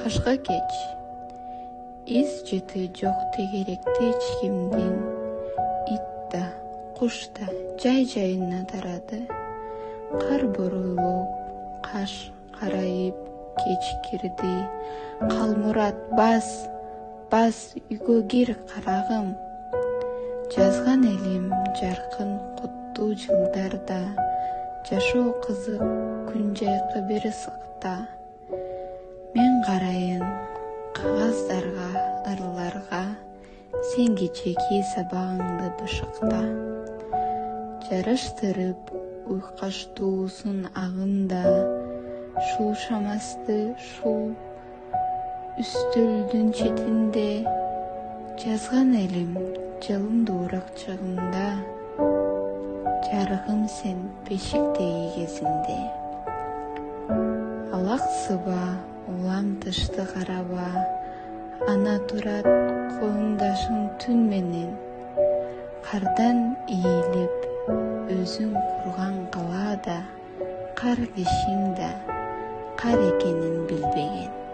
Кышкы кеч. Из жыты жок тегеректе эч кимдин. Ит да, куш да жай-жайына тарады. Кар борулуп, каш карайып кечкирди. Калмурат бас үйгө кир карагым. Жазган элим жаркын куттуу жылдарда. Жашоо кызык күн жайкы бир ысыкта. Мен карайын кагаздарга, ырларга, сен кичеки сабагыңды бышыкта. Жарыштырып уйкаштуусун агында, шул шамасты шул үстөлдүн четинде. Жазган элим жылымдуураак чагымда. Жарыгым сен бешиктеги кезинде. Алак сыба, улам тышты караба. Ана турат коңдашың түн менен. Кардан ийилип, өзүң курган калаада. Кар кишиң да кар экенин билбеген.